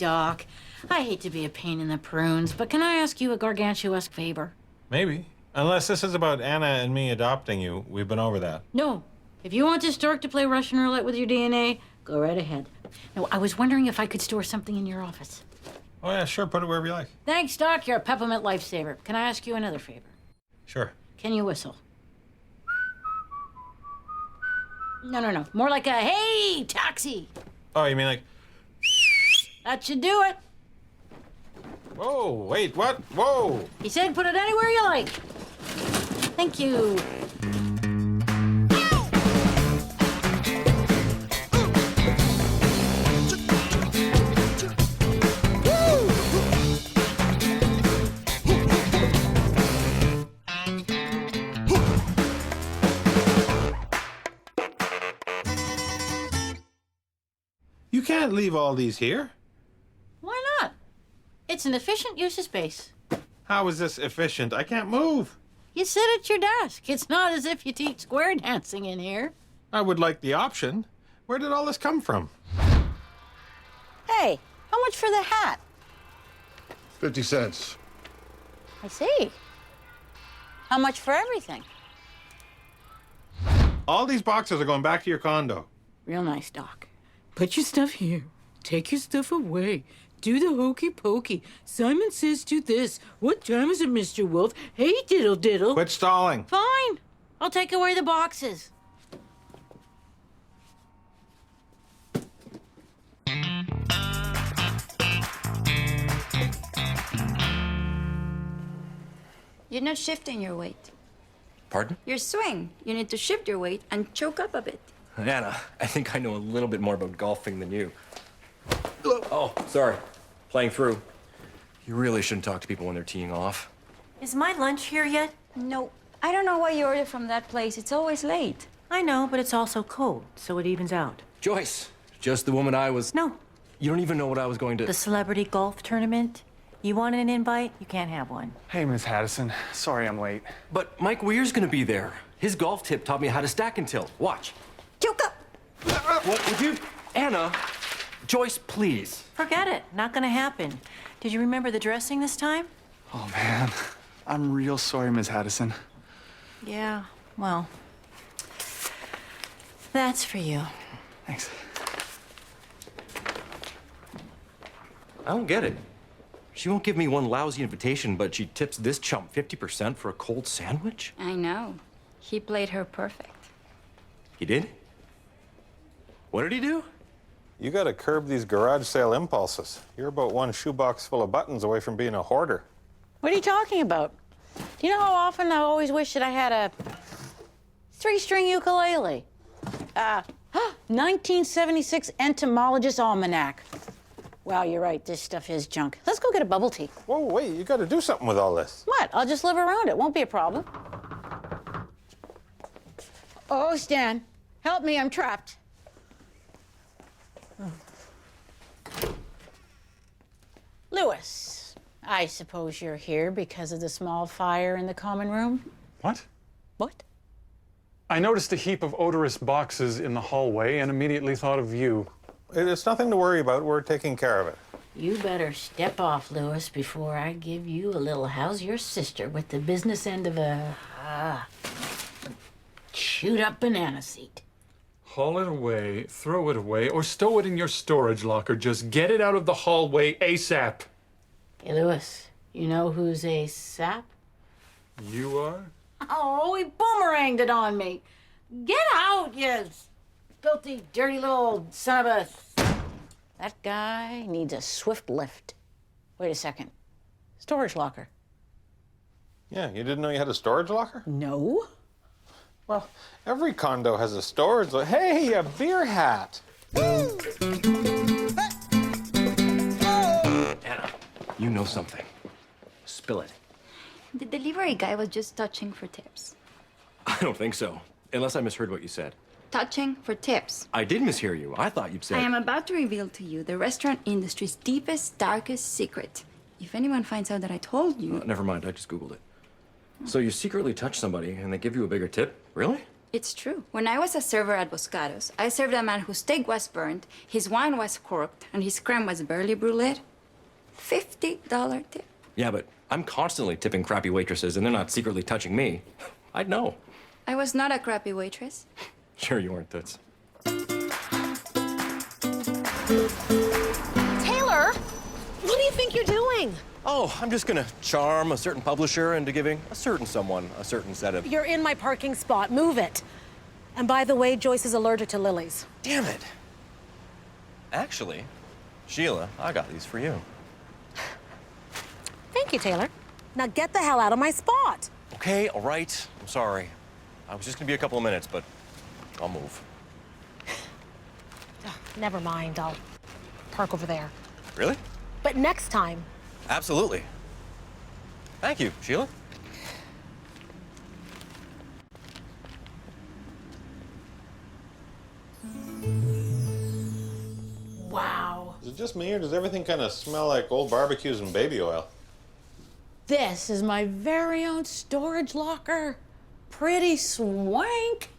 Doc. I hate to be a pain in the prunes, but can I ask you a gargantuesque favor? Maybe. Unless this is about Anna and me adopting you. We've been over that. No. If you want this dork to play Russian roulette with your DNA, go right ahead. No, I was wondering if I could store something in your office. Oh, yeah, sure. Put it wherever you like. Thanks, Doc. You're a peppermint lifesaver. Can I ask you another favor? Sure. Can you whistle? No. More like a, hey, taxi. Oh, you mean like... That should do it. Whoa, wait, what? Whoa! He said put it anywhere you like. Thank you. You can't leave all these here. Why not? It's an efficient use of space. How is this efficient? I can't move. You sit at your desk. It's not as if you teach square dancing in here. I would like the option. Where did all this come from? Hey, how much for the hat? 50 cents. I see. How much for everything? All these boxes are going back to your condo. Real nice, Doc. Put your stuff here. Take your stuff away. Do the hokey pokey. Simon says do this. What time is it, Mr. Wolf? Hey, diddle diddle. Quit stalling. Fine. I'll take away the boxes. You're not shifting your weight. Pardon? Your swing. You need to shift your weight and choke up a bit. Anna, I think I know a little bit more about golfing than you. Oh, sorry. Playing through. You really shouldn't talk to people when they're teeing off. Is my lunch here yet? No, I don't know why you order from that place. It's always late. I know, but it's also cold, so it evens out. Joyce, just the woman I was... No. You don't even know what I was going to... The celebrity golf tournament? You wanted an invite? You can't have one. Hey, Miss Haddison. Sorry I'm late. But Mike Weir's gonna be there. His golf tip taught me how to stack and tilt. Watch. Choke up! What would you... Anna, Joyce, please. Forget it. Not gonna happen. Did you remember the dressing this time? Oh, man. I'm real sorry, Miss Haddison. Yeah, well, that's for you. Thanks. I don't get it. She won't give me one lousy invitation, but she tips this chump 50% for a cold sandwich? I know. He played her perfect. He did? What did he do? You gotta curb these garage sale impulses. You're about one shoebox full of buttons away from being a hoarder. What are you talking about? Do you know how often I always wish that I had a 3-string ukulele? 1976 Entomologist Almanac. Wow, you're right. This stuff is junk. Let's go get a bubble tea. Whoa, wait, you gotta do something with all this. What? I'll just live around it. Won't be a problem. Oh, Stan, help me. I'm trapped. Louis, I suppose you're here because of the small fire in the common room? What? What? I noticed a heap of odorous boxes in the hallway and immediately thought of you. It's nothing to worry about. We're taking care of it. You better step off, Louis, before I give you a little how's your sister with the business end of a chewed up banana seat. Haul it away, throw it away, or stow it in your storage locker. Just get it out of the hallway ASAP. Hey, Louis, you know who's a sap? You are? Oh, he boomeranged it on me. Get out, you filthy, dirty little son of a... That guy needs a swift lift. Wait a second. Storage locker. Yeah, you didn't know you had a storage locker? No. Well, every condo has a storage locker. Hey, a beer hat. Anna, you know something. Spill it. The delivery guy was just touching for tips. I don't think so, unless I misheard what you said. Touching for tips. I did mishear you. I thought you'd said... I am about to reveal to you the restaurant industry's deepest, darkest secret. If anyone finds out that I told you... Never mind, I just Googled it. So you secretly touch somebody and they give you a bigger tip? Really? It's true. When I was a server at Boscados, I served a man whose steak was burned, his wine was corked, and his creme was barely brulee. $50 tip. Yeah, but I'm constantly tipping crappy waitresses, and they're not secretly touching me. I'd know. I was not a crappy waitress. Sure you weren't, Toots. Taylor, what do you think you're doing? Oh, I'm just gonna charm a certain publisher into giving a certain someone a certain set of... You're in my parking spot. Move it. And by the way, Joyce is allergic to lilies. Damn it. Actually, Sheila, I got these for you. Thank you, Taylor. Now get the hell out of my spot. Okay, all right. I'm sorry. I was just gonna be a couple of minutes, but I'll move. Never mind. I'll park over there. Really? But next time. Absolutely. Thank you, Sheila. Wow. Is it just me, or does everything kind of smell like old barbecues and baby oil? This is my very own storage locker. Pretty swank.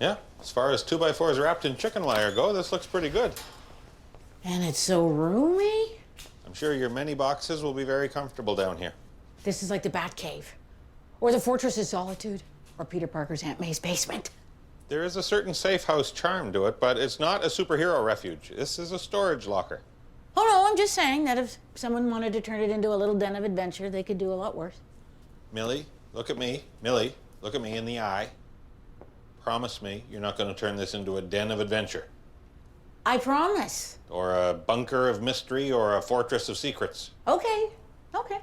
Yeah, as far as 2x4s wrapped in chicken wire go, this looks pretty good. And it's so roomy. I'm sure your many boxes will be very comfortable down here. This is like the Bat Cave, or the Fortress of Solitude, or Peter Parker's Aunt May's basement. There is a certain safe house charm to it, but it's not a superhero refuge. This is a storage locker. Oh no, I'm just saying that if someone wanted to turn it into a little den of adventure, they could do a lot worse. Millie, look at me. Millie, look at me in the eye. Promise me you're not going to turn this into a den of adventure. I promise. Or a bunker of mystery, or a fortress of secrets. Okay, okay.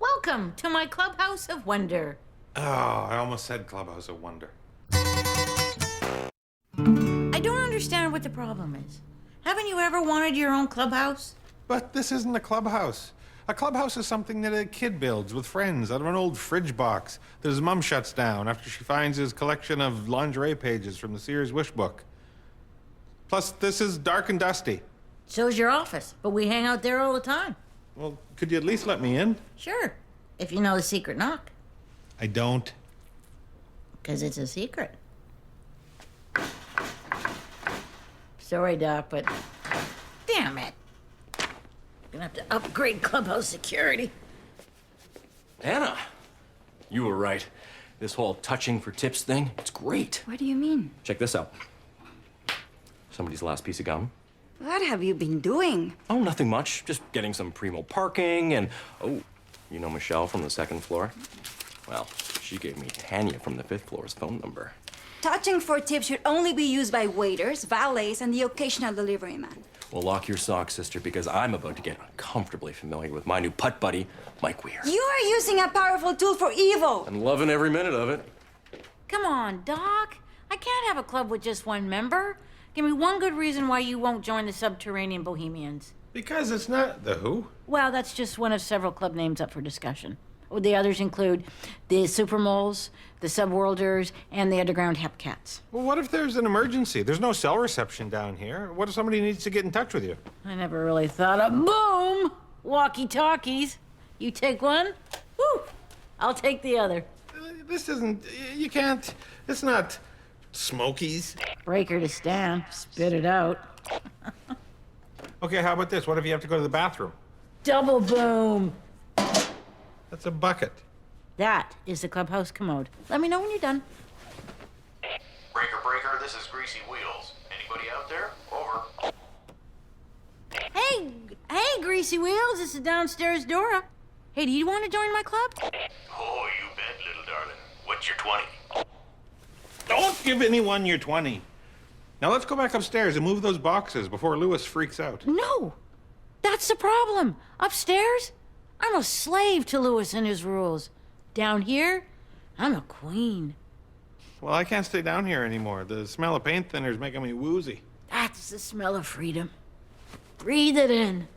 Welcome to my clubhouse of wonder. Oh, I almost said Clubhouse of Wonder. I don't understand what the problem is. Haven't you ever wanted your own clubhouse? But this isn't a clubhouse. A clubhouse is something that a kid builds with friends out of an old fridge box that his mom shuts down after she finds his collection of lingerie pages from the Sears Wish book. Plus, this is dark and dusty. So's your office, but we hang out there all the time. Well, could you at least let me in? Sure, if you know the secret knock. I don't. Because it's a secret. Sorry, Doc, but damn it. Gonna have to upgrade clubhouse security. Anna, you were right. This whole touching for tips thing, it's great. What do you mean? Check this out. Somebody's last piece of gum. What have you been doing? Oh, nothing much. Just getting some primo parking and... Oh, you know Michelle from the second floor? Well, she gave me Tanya from the 5th floor's phone number. Touching for tips should only be used by waiters, valets, and the occasional delivery man. Well, lock your socks, sister, because I'm about to get uncomfortably familiar with my new putt buddy, Mike Weir. You are using a powerful tool for evil. I'm loving every minute of it. Come on, Doc. I can't have a club with just one member. Give me one good reason why you won't join the Subterranean Bohemians. Because it's not the Who. Well, that's just one of several club names up for discussion. The others include the Supermoles, the Subworlders, and the Underground Hepcats. Well, what if there's an emergency? There's no cell reception down here. What if somebody needs to get in touch with you? I never really thought of boom! Walkie-talkies. You take one? Woo! I'll take the other. This isn't... You can't... It's not... Smokies. Breaker to stand. Spit it out. Okay, how about this? What if you have to go to the bathroom? Double boom! That's a bucket. That is the clubhouse commode. Let me know when you're done. Breaker, breaker, this is Greasy Wheels. Anybody out there? Over. Hey, Greasy Wheels, this is downstairs Dora. Hey, do you want to join my club? Oh, you bet, little darling. What's your 20? Don't give anyone your 20. Now let's go back upstairs and move those boxes before Lewis freaks out. No, that's the problem. Upstairs, I'm a slave to Lewis and his rules. Down here, I'm a queen. Well, I can't stay down here anymore. The smell of paint thinner is making me woozy. That's the smell of freedom. Breathe it in.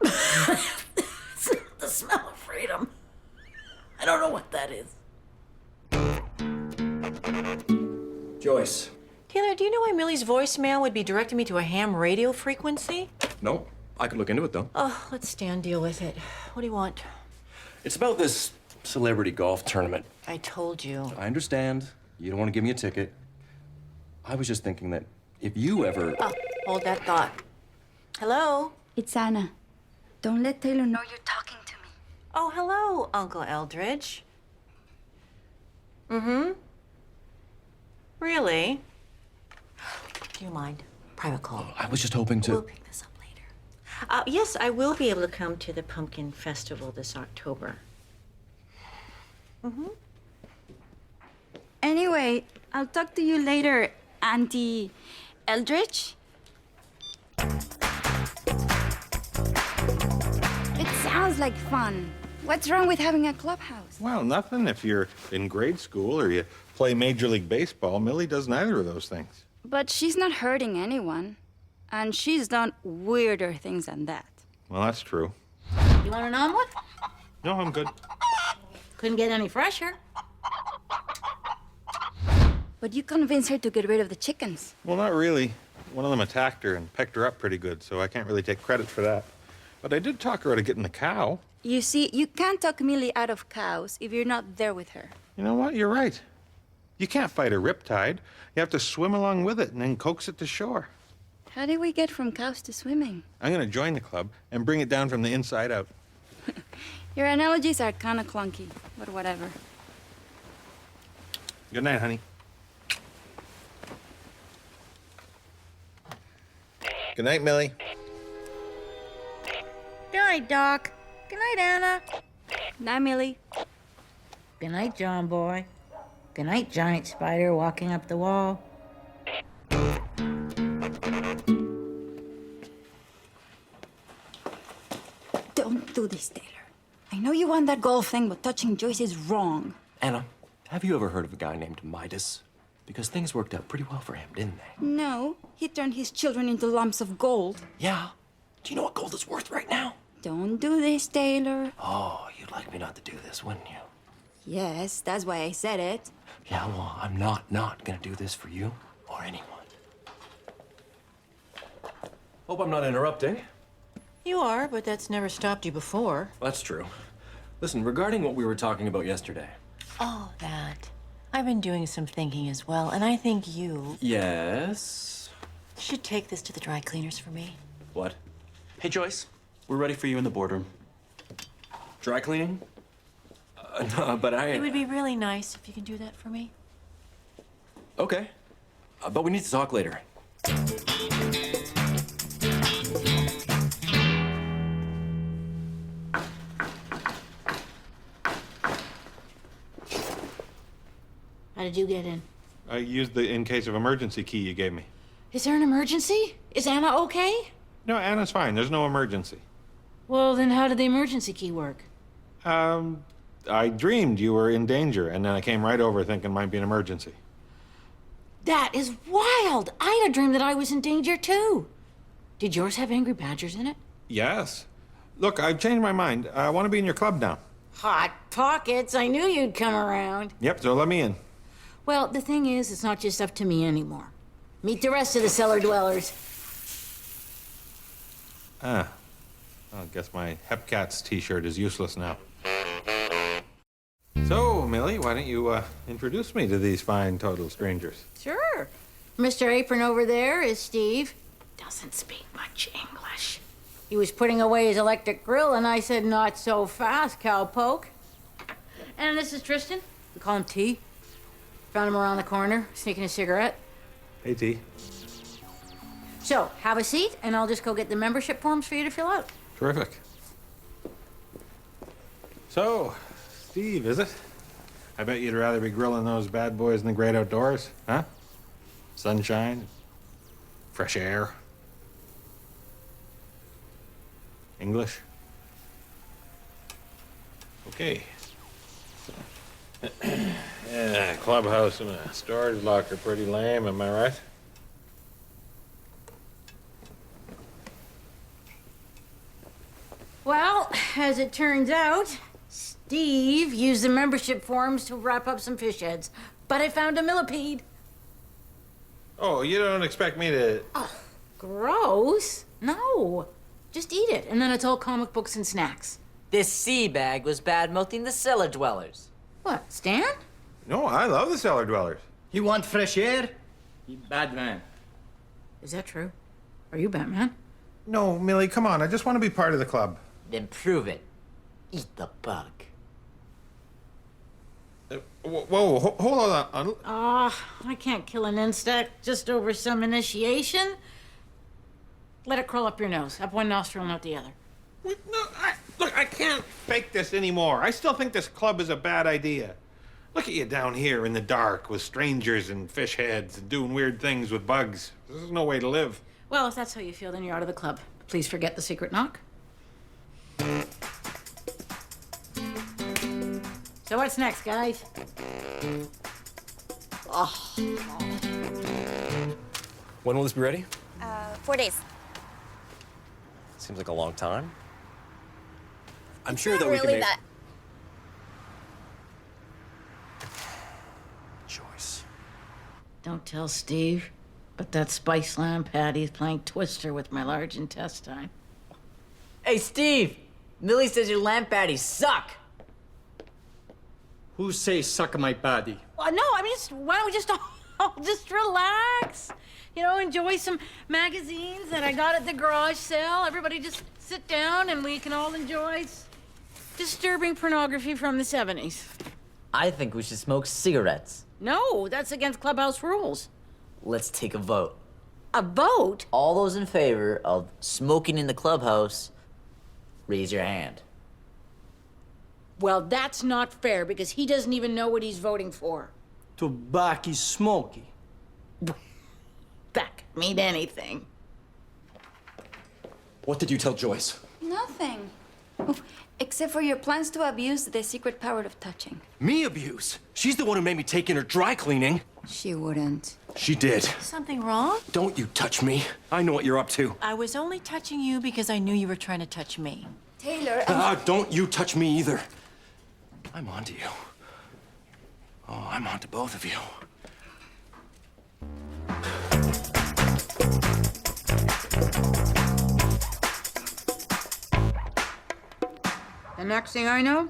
The smell of freedom. I don't know what that is. Joyce. Taylor, do you know why Millie's voicemail would be directing me to a ham radio frequency? Nope. I could look into it, though. Oh, let Stan deal with it. What do you want? It's about this celebrity golf tournament. I told you. I understand. You don't want to give me a ticket. I was just thinking that if you ever... Oh, hold that thought. Hello? It's Anna. Don't let Taylor know you're talking to me. Oh, hello, Uncle Eldridge. Mm-hmm. Really? Do you mind? Private call. I was just hoping to... We'll pick this up later. Yes, I will be able to come to the Pumpkin Festival this October. Mm-hmm. Anyway, I'll talk to you later, Auntie Eldridge. It sounds like fun. What's wrong with having a clubhouse? Well, nothing if you're in grade school or you play Major League Baseball. Millie does neither of those things. But she's not hurting anyone. And she's done weirder things than that. Well, that's true. You want an omelet? No, I'm good. Couldn't get any fresher. But you convinced her to get rid of the chickens. Well, not really. One of them attacked her and pecked her up pretty good, so I can't really take credit for that. But I did talk her out of getting the cow. You see, you can't talk Millie out of cows if you're not there with her. You know what? You're right. You can't fight a riptide. You have to swim along with it and then coax it to shore. How did we get from cows to swimming? I'm going to join the club and bring it down from the inside out. Your analogies are kind of clunky, but whatever. Good night, honey. Good night, Millie. Good night, Doc. Good night, Anna. Night, Millie. Good night, John boy. Good night, giant spider walking up the wall. Don't do this, Taylor. I know you want that golf thing, but touching Joyce is wrong. Anna, have you ever heard of a guy named Midas? Because things worked out pretty well for him, didn't they? No, he turned his children into lumps of gold. Yeah. Do you know what gold is worth right now? Don't do this, Taylor. Oh, you'd like me not to do this, wouldn't you? Yes, that's why I said it. Yeah, well, I'm not gonna do this for you or anyone. Hope I'm not interrupting. You are, but that's never stopped you before. That's true. Listen, regarding what we were talking about yesterday. Oh, that. I've been doing some thinking as well, and I think you Yes? should take this to the dry cleaners for me. What? Hey, Joyce. We're ready for you in the boardroom. Dry cleaning? No, but I... It would be really nice if you can do that for me. Okay. But we need to talk later. How did you get in? I used the in case of emergency key you gave me. Is there an emergency? Is Anna okay? No, Anna's fine. There's no emergency. Well, then how did the emergency key work? I dreamed you were in danger, and then I came right over thinking it might be an emergency. That is wild! I had a dream that I was in danger, too. Did yours have angry badgers in it? Yes. Look, I've changed my mind. I want to be in your club now. Hot pockets. I knew you'd come around. Yep, so let me in. Well, the thing is, it's not just up to me anymore. Meet the rest of the cellar dwellers. I guess my Hepcats t-shirt is useless now. So, Millie, why don't you introduce me to these fine total strangers? Sure. Mr. Apron over there is Steve. Doesn't speak much English. He was putting away his electric grill, and I said, not so fast, cowpoke. And this is Tristan. We call him T. Found him around the corner, sneaking a cigarette. Hey, T. So, have a seat, and I'll just go get the membership forms for you to fill out. Terrific. So, Steve, is it? I bet you'd rather be grilling those bad boys in the great outdoors, huh? Sunshine, fresh air, English. Okay. Yeah, clubhouse and a storage locker, pretty lame, am I right? Well, as it turns out, Steve used the membership forms to wrap up some fish heads, but I found a millipede. Oh, you don't expect me to... Oh, gross. No. Just eat it, and then it's all comic books and snacks. This sea bag was bad-mouthing the cellar dwellers. What, Stan? No, I love the cellar dwellers. You want fresh air? You bad man. Is that true? Are you Batman? No, Millie, come on. I just want to be part of the club. Then prove it. Eat the bug. Whoa, hold on. I can't kill an insect just over some initiation. Let it crawl up your nose, up one nostril and out the other. Look, I can't fake this anymore. I still think this club is a bad idea. Look at you down here in the dark with strangers and fish heads and doing weird things with bugs. This is no way to live. Well, if that's how you feel, then you're out of the club. Please forget the secret knock. So what's next, guys? When will this be ready? 4 days. Seems like a long time. I'm sure that Not we can really make... that. Joyce. Don't tell Steve, but that spice lamb patty is playing Twister with my large intestine. Hey, Steve! Millie says your lamb patties suck. Who say suck my body? Well, no, I mean, why don't we just all just relax? You know, enjoy some magazines that I got at the garage sale. Everybody just sit down and we can all enjoy disturbing pornography from the 70s. I think we should smoke cigarettes. No, that's against clubhouse rules. Let's take a vote. A vote? All those in favor of smoking in the clubhouse, raise your hand. Well, that's not fair because he doesn't even know what he's voting for. Tobacco smoky. That could mean anything. What did you tell Joyce? Nothing. Oh, except for your plans to abuse the secret power of touching. Me abuse? She's the one who made me take in her dry cleaning. She wouldn't. She did. Something wrong? Don't you touch me. I know what you're up to. I was only touching you because I knew you were trying to touch me. Taylor, Don't you touch me either. I'm onto you. Oh, I'm onto both of you. The next thing I know,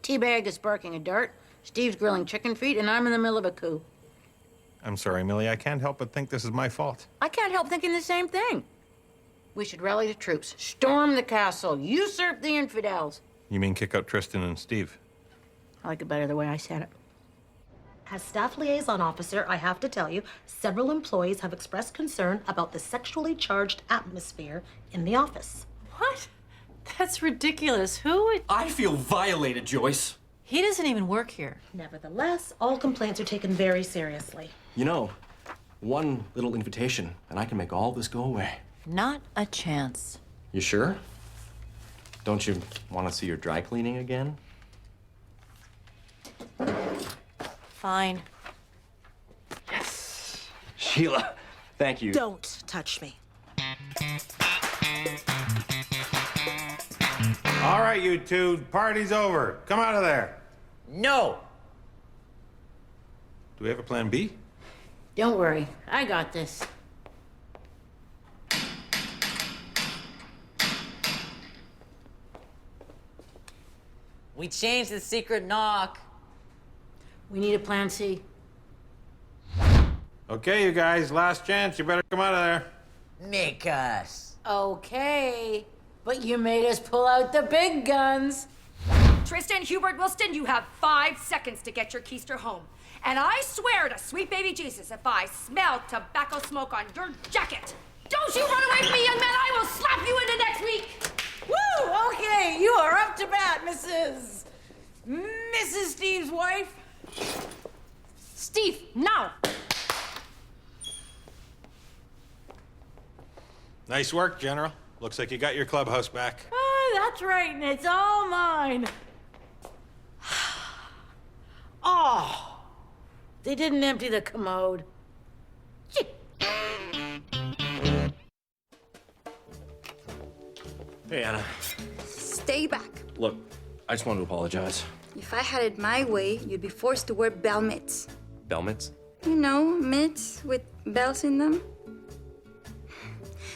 Teabag is barking a dart, Steve's grilling chicken feet, and I'm in the middle of a coup. I'm sorry, Millie. I can't help but think this is my fault. I can't help thinking the same thing. We should rally the troops, storm the castle, usurp the infidels. You mean kick out Tristan and Steve? I like it better the way I said it. As staff liaison officer, I have to tell you, several employees have expressed concern about the sexually charged atmosphere in the office. What? That's ridiculous. Who would... I feel violated, Joyce. He doesn't even work here. Nevertheless, all complaints are taken very seriously. You know, one little invitation, and I can make all this go away. Not a chance. You sure? Don't you want to see your dry cleaning again? Fine. Yes. Sheila, thank you. Don't touch me. All right, you two. Party's over. Come out of there. No! Do we have a plan B? Don't worry, I got this. We changed the secret knock. We need a plan C. Okay, you guys. Last chance. You better come out of there. Make us. Okay, but you made us pull out the big guns. Tristan Hubert Wilston, you have 5 seconds to get your keister home. And I swear to sweet baby Jesus, if I smell tobacco smoke on your jacket, don't you run away from me, young man. I will slap you into next week. Woo! Okay, you are up to bat, Mrs. Steve's wife. Steve, now. Nice work, General. Looks like you got your clubhouse back. Oh, that's right, and it's all mine. Oh, they didn't empty the commode. Gee. Hey, Anna. Stay back. Look, I just wanted to apologize. If I had it my way, you'd be forced to wear bell mitts. Bell mitts? You know, mitts with bells in them.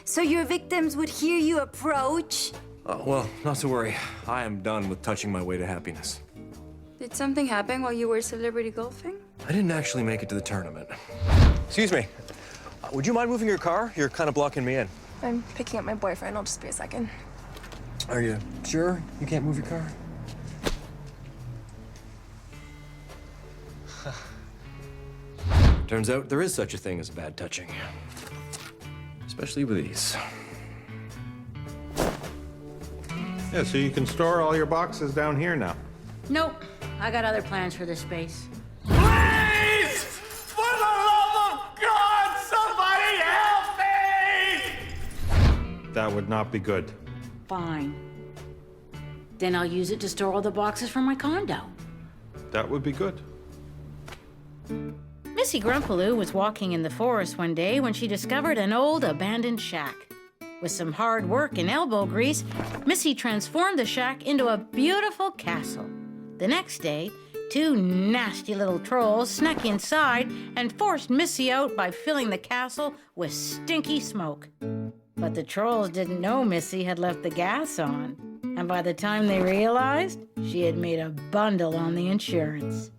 So your victims would hear you approach. Well, not to worry. I am done with touching my way to happiness. Did something happen while you were celebrity golfing? I didn't actually make it to the tournament. Excuse me. Would you mind moving your car? You're kind of blocking me in. I'm picking up my boyfriend. I'll just be a second. Are you sure you can't move your car? Turns out there is such a thing as bad touching. Especially with these. Yeah, so you can store all your boxes down here now. Nope. I got other plans for this space. Please! For the love of God, somebody help me! That would not be good. Fine. Then I'll use it to store all the boxes from my condo. That would be good. Missy Grumpaloo was walking in the forest one day when she discovered an old abandoned shack. With some hard work and elbow grease, Missy transformed the shack into a beautiful castle. The next day, two nasty little trolls snuck inside and forced Missy out by filling the castle with stinky smoke. But the trolls didn't know Missy had left the gas on. And by the time they realized, she had made a bundle on the insurance.